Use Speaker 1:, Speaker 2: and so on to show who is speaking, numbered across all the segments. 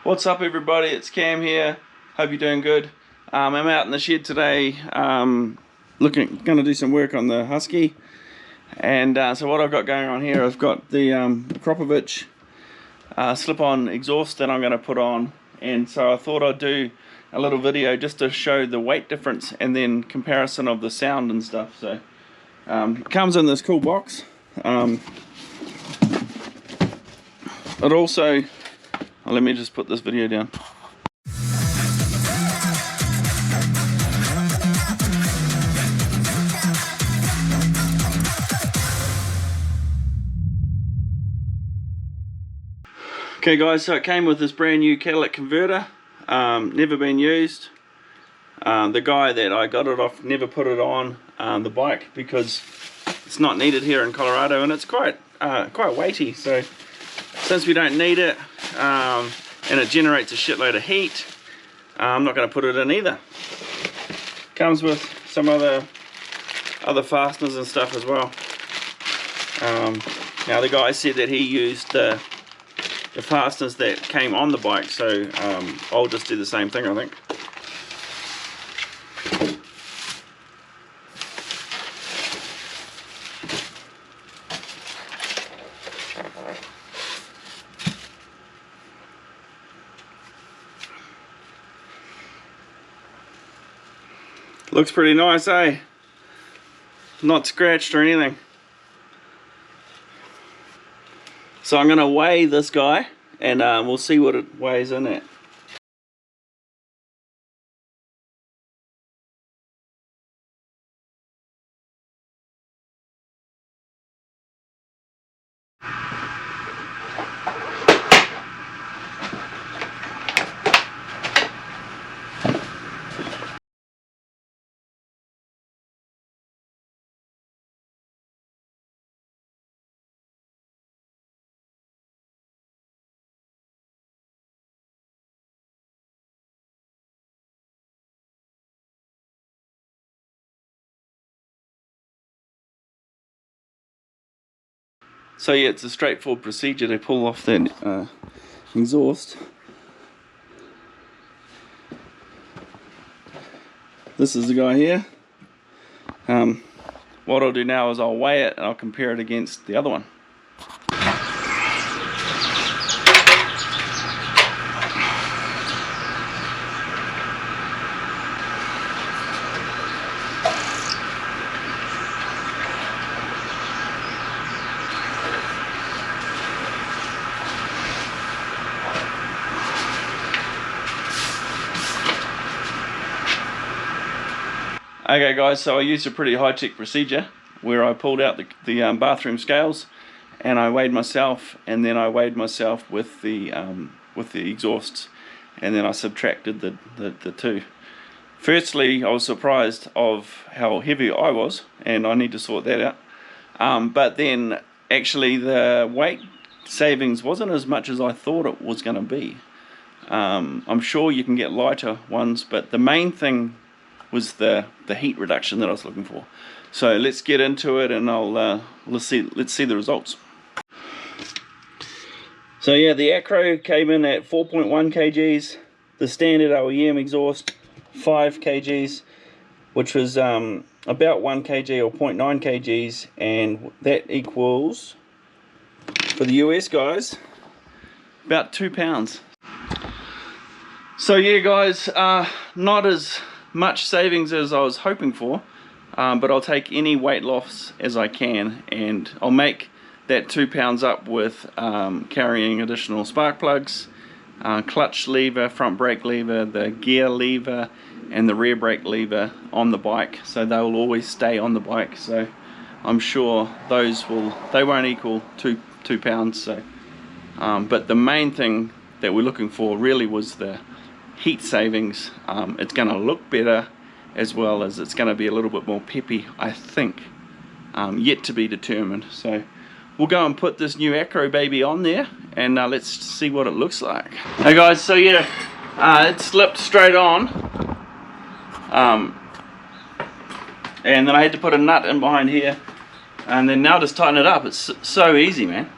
Speaker 1: What's up everybody, it's Cam here. Hope you're doing good. I'm out in the shed today going to do some work on the Husky. And so what I've got going on here, I've got the Akrapovic slip-on exhaust that I'm going to put on. And so I thought I'd do a little video just to show the weight difference and then comparison of the sound and stuff. So it comes in this cool box. It also, let me just put this video down. Okay guys, so it came with this brand new catalytic converter, never been used. The guy that I got it off never put it on the bike because it's not needed here in Colorado, and it's quite weighty. So since we don't need it and it generates a shitload of heat, I'm not going to put it in either. Comes with some other fasteners and stuff as well. Now the guy said that he used the fasteners that came on the bike, so I'll just do the same thing, I think. Looks pretty nice, eh? Not scratched or anything. So I'm going to weigh this guy and we'll see what it weighs in at. So yeah, it's a straightforward procedure to pull off that exhaust. This is the guy here. What I'll do now is I'll weigh it and I'll compare it against the other one. Okay guys, so I used a pretty high-tech procedure where I pulled out the bathroom scales and I weighed myself, and then I weighed myself with the exhausts, and then I subtracted the two. Firstly, I was surprised of how heavy I was, and I need to sort that out. But then actually the weight savings wasn't as much as I thought it was going to be. I'm sure you can get lighter ones, but the main thing was the heat reduction that I was looking for. So let's get into it, and let's see the results. So yeah, the Akro came in at 4.1 kgs, the standard OEM exhaust 5 kgs, which was about 1 kg or 0.9 kgs, and that equals, for the US guys, about 2 pounds. So yeah guys, not as much savings as I was hoping for, but I'll take any weight loss as I can, and I'll make that 2 pounds up with carrying additional spark plugs, clutch lever, front brake lever, the gear lever and the rear brake lever on the bike, so they will always stay on the bike. So I'm sure they won't equal 2 pounds. So but the main thing that we're looking for really was the heat savings. It's going to look better, as well as it's going to be a little bit more peppy, I think. Yet to be determined. So we'll go and put this new Akro baby on there, and let's see what it looks like. Hey guys, so yeah, it slipped straight on, and then I had to put a nut in behind here, and then now just tighten it up. It's so easy, man.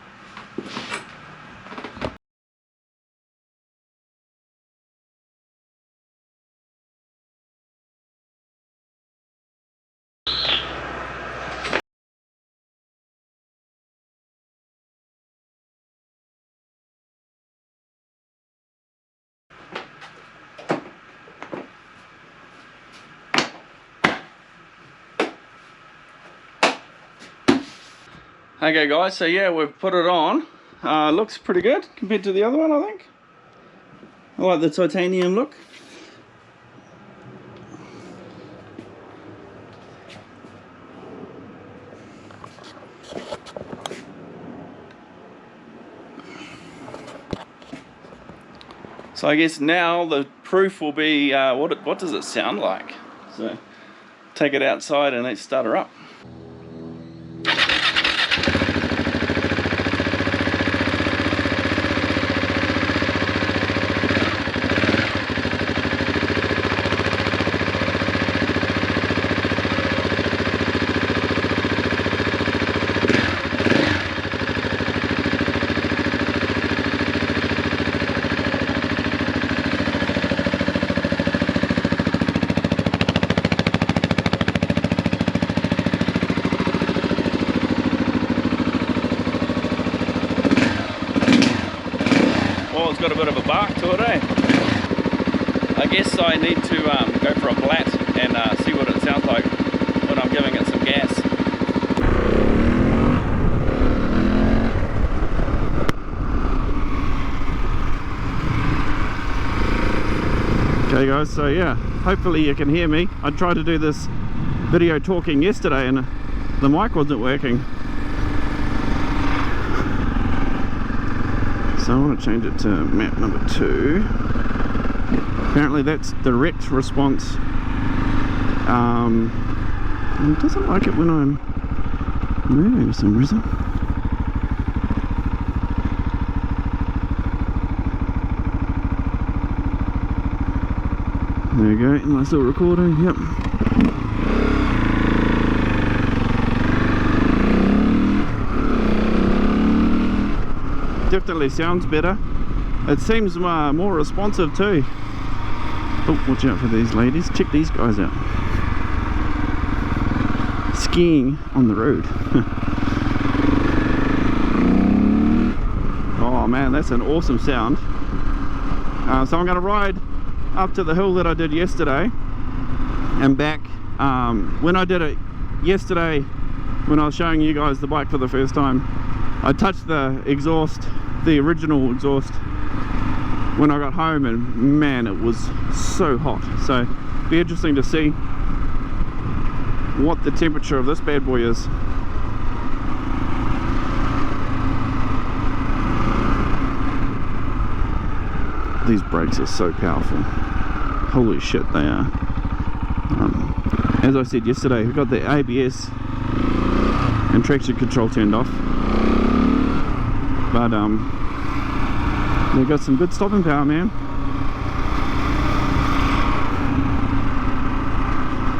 Speaker 1: Okay guys, so yeah, we've put it on. Looks pretty good compared to the other one, I think. I like the titanium look. So I guess now the proof will be, what does it sound like? So take it outside and let's start her up. It's got a bit of a bark to it, eh? I guess I need to go for a blat and see what it sounds like when I'm giving it some gas. Okay guys, so yeah, hopefully you can hear me. I tried to do this video talking yesterday and the mic wasn't working. So I want to change it to map number 2. Apparently that's direct response. And it doesn't like it when I'm moving for some reason. There we go. Am I still recording? Yep. Definitely sounds better. It seems more responsive too. Oh, watch out for these ladies. Check these guys out. Skiing on the road. Oh man, that's an awesome sound. So I'm going to ride up to the hill that I did yesterday and back. When I did it yesterday, when I was showing you guys the bike for the first time, I touched the exhaust, the original exhaust, when I got home, and man, it was so hot. So it'll be interesting to see what the temperature of this bad boy is. These brakes are so powerful. Holy shit, they are. As I said yesterday, we've got the ABS and traction control turned off. But they've got some good stopping power, man.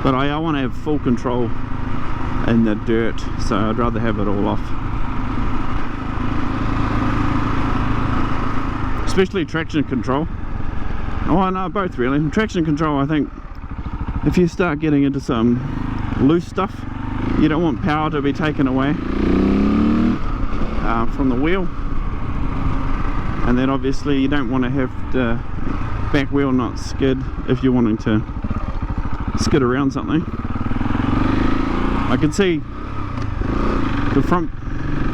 Speaker 1: But I want to have full control in the dirt, so I'd rather have it all off. Especially traction control. Oh no, both really. Traction control, I think, if you start getting into some loose stuff, you don't want power to be taken away from the wheel. And then obviously you don't want to have the back wheel not skid if you're wanting to skid around something. I can see the front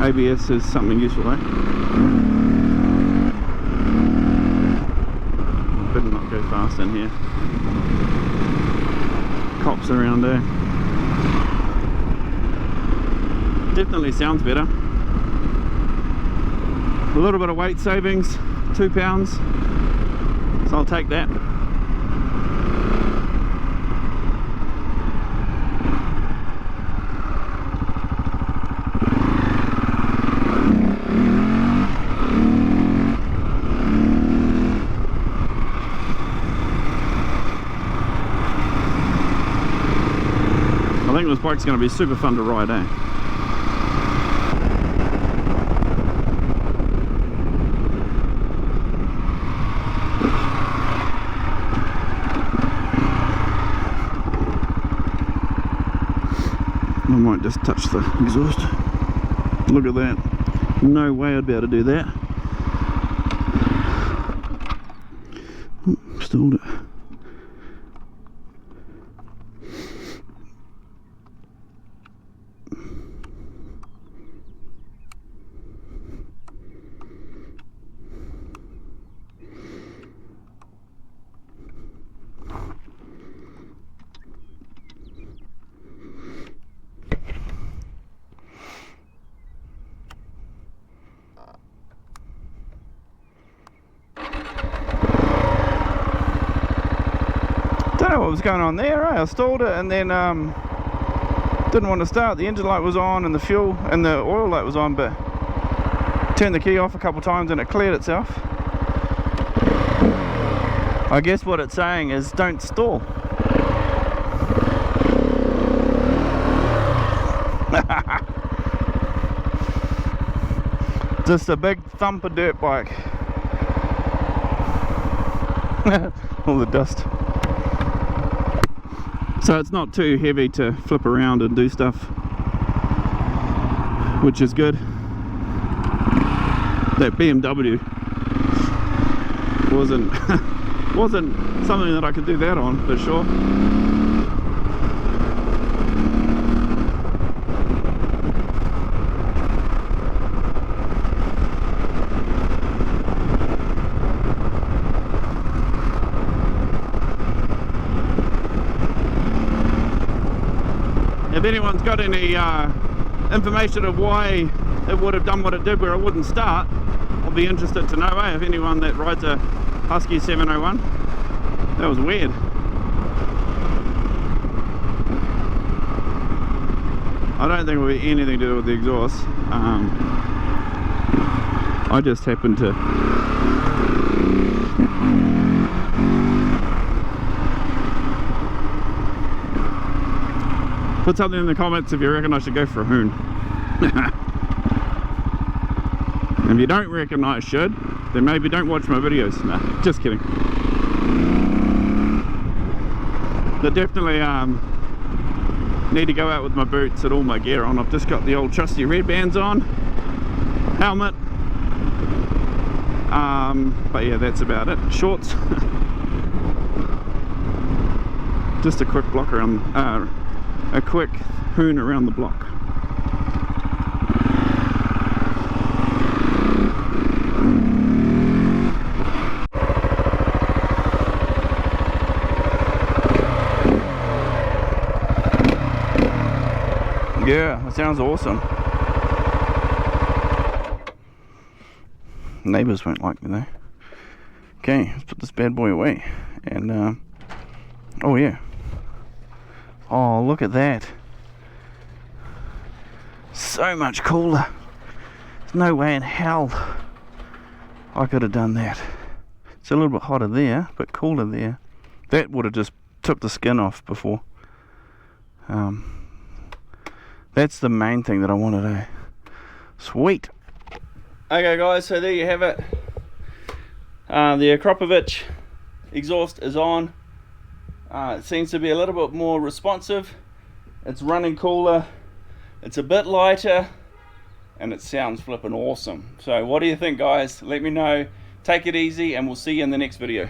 Speaker 1: ABS is something useful, eh? Better not go fast in here. Cops around there. Definitely sounds better. A little bit of weight savings, 2 pounds, so I'll take that. I think this bike's going to be super fun to ride, eh? I might just touch the exhaust. Look at that. No way I'd be able to do that. Oh, stalled it. Don't know what was going on there, I stalled it and then didn't want to start. The engine light was on and the fuel and the oil light was on, but turned the key off a couple times and it cleared itself. I guess what it's saying is don't stall. Just a big thumper dirt bike. All the dust. So it's not too heavy to flip around and do stuff, which is good. That BMW wasn't something that I could do that on for sure. If anyone's got any information of why it would have done what it did where it wouldn't start, I'll be interested to know, if anyone that rides a Husky 701. That was weird. I don't think it will be anything to do with the exhaust. I just happened to put something in the comments if you reckon I should go for a hoon. If you don't reckon I should, then maybe don't watch my videos. No, just kidding. But definitely need to go out with my boots and all my gear on. I've just got the old trusty red bands on, helmet, but yeah, that's about it. Shorts. Just a quick block around, a quick hoon around the block. Yeah, that sounds awesome. Neighbours won't like me though. Okay, let's put this bad boy away. And oh yeah. Oh, look at that. So much cooler. There's no way in hell I could have done that. It's a little bit hotter there, but cooler there. That would have just took the skin off before. That's the main thing that I wanted to. Sweet. Okay guys, so there you have it. The Akrapovic exhaust is on. It seems to be a little bit more responsive. It's running cooler. It's a bit lighter. And it sounds flipping awesome. So what do you think, guys? Let me know. Take it easy and we'll see you in the next video.